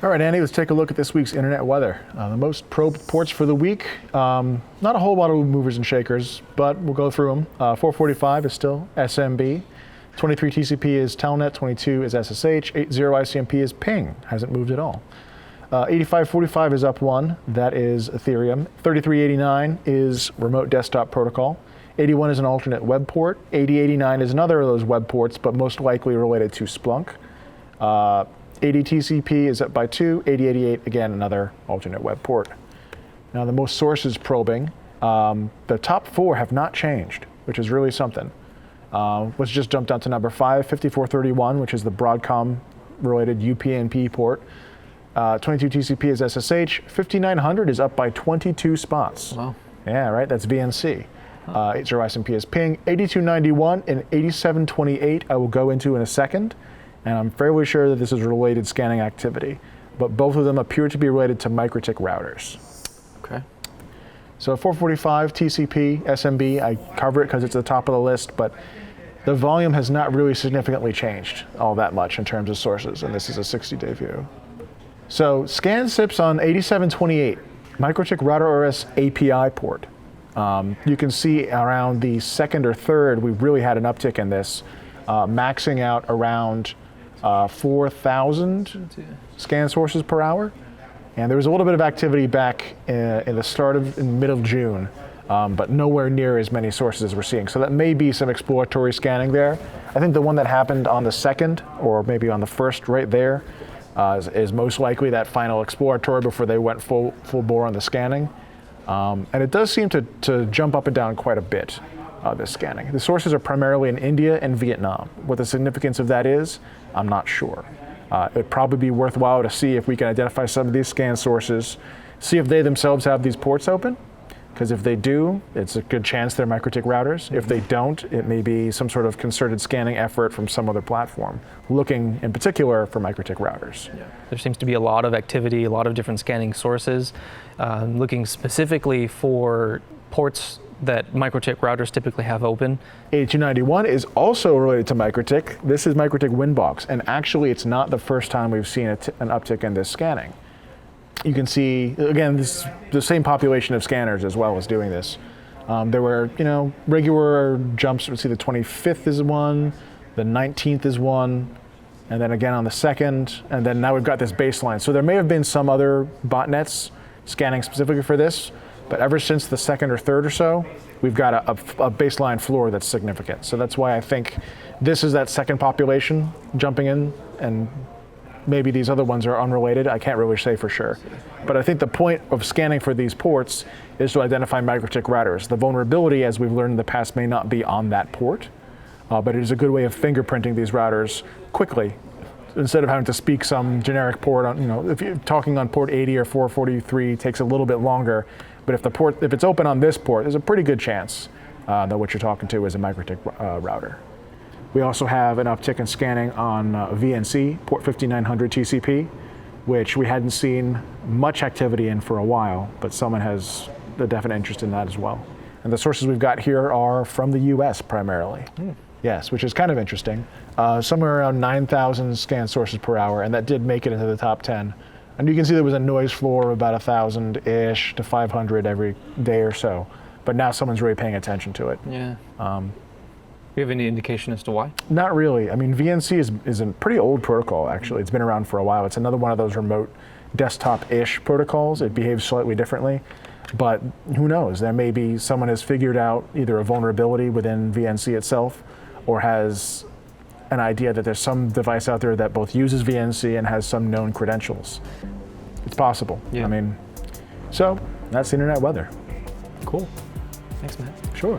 All right, Andy, let's take a look at this week's internet weather. The most probed ports for the week. Not a whole lot of movers and shakers, but we'll go through them. 445 is still SMB. 23 TCP is Telnet. 22 is SSH. 80 ICMP is ping. Hasn't moved at all. 8545 is up one. That is Ethereum. 3389 is remote desktop protocol. 81 is an alternate web port. 8089 is another of those web ports, but most likely related to Splunk. 80 TCP is up by 2. 8088, again, another alternate web port. Now, the most sources probing, the top 4 have not changed, which is really something. Let's just jump down to number 5, 5431, which is the Broadcom-related UPnP port. 22 TCP is SSH. 5900 is up by 22 spots. Wow. Yeah, right, that's VNC. 80 ICMP is ping. 8291 and 8728 I will go into in a second. And I'm fairly sure that this is related scanning activity, but both of them appear to be related to Mikrotik routers. Okay. So 445 TCP, SMB, I cover it because it's at the top of the list, but the volume has not really significantly changed all that much in terms of sources, and this is a 60-day view. So scan SIPs on 8728, Mikrotik RouterOS API port. You can see around the second or third, we really had an uptick in this, maxing out around 4,000 scan sources per hour. And there was a little bit of activity back in the start of, in mid of June, but nowhere near as many sources as we're seeing. So that may be some exploratory scanning there. I think the one that happened on the second, or maybe on the first right there, is most likely that final exploratory before they went full bore on the scanning. And it does seem to jump up and down quite a bit. This scanning. The sources are primarily in India and Vietnam. What the significance of that is, I'm not sure. It'd probably be worthwhile to see if we can identify some of these scan sources, see if they themselves have these ports open, because if they do, it's a good chance they're Mikrotik routers. If they don't, it may be some sort of concerted scanning effort from some other platform, looking in particular for Mikrotik routers. Yeah. There seems to be a lot of activity, a lot of different scanning sources, looking specifically for ports that Mikrotik routers typically have open. 8291 is also related to Mikrotik. This is Mikrotik Winbox, and actually it's not the first time we've seen an uptick in this scanning. You can see, again, this is the same population of scanners as well as doing this. There were, regular jumps. Let's see, the 25th is one, the 19th is one, and then again on the 2nd, and then now we've got this baseline. So there may have been some other botnets scanning specifically for this, but ever since the 2nd or 3rd or so, we've got a baseline floor that's significant. So that's why I think this is that second population jumping in, and maybe these other ones are unrelated. I can't really say for sure. But I think the point of scanning for these ports is to identify Mikrotik routers. The vulnerability, as we've learned in the past, may not be on that port, but it is a good way of fingerprinting these routers quickly, instead of having to speak some generic port on, if you're talking on port 80 or 443, it takes a little bit longer. But if it's open on this port, there's a pretty good chance that what you're talking to is a Mikrotik router. We also have an uptick in scanning on VNC, port 5900 TCP, which we hadn't seen much activity in for a while, but someone has a definite interest in that as well. And the sources we've got here are from the US primarily. Yes, which is kind of interesting. Somewhere around 9,000 scan sources per hour, and that did make it into the top 10. And you can see there was a noise floor of about 1,000-ish to 500 every day or so. But now someone's really paying attention to it. Yeah. Do you have any indication as to why? Not really. I mean, VNC is a pretty old protocol, actually. It's been around for a while. It's another one of those remote desktop-ish protocols. It behaves slightly differently. But who knows? There may be someone has figured out either a vulnerability within VNC itself, or has an idea that there's some device out there that both uses VNC and has some known credentials. It's possible. Yeah. So that's the internet weather. Cool. Thanks, Matt. Sure.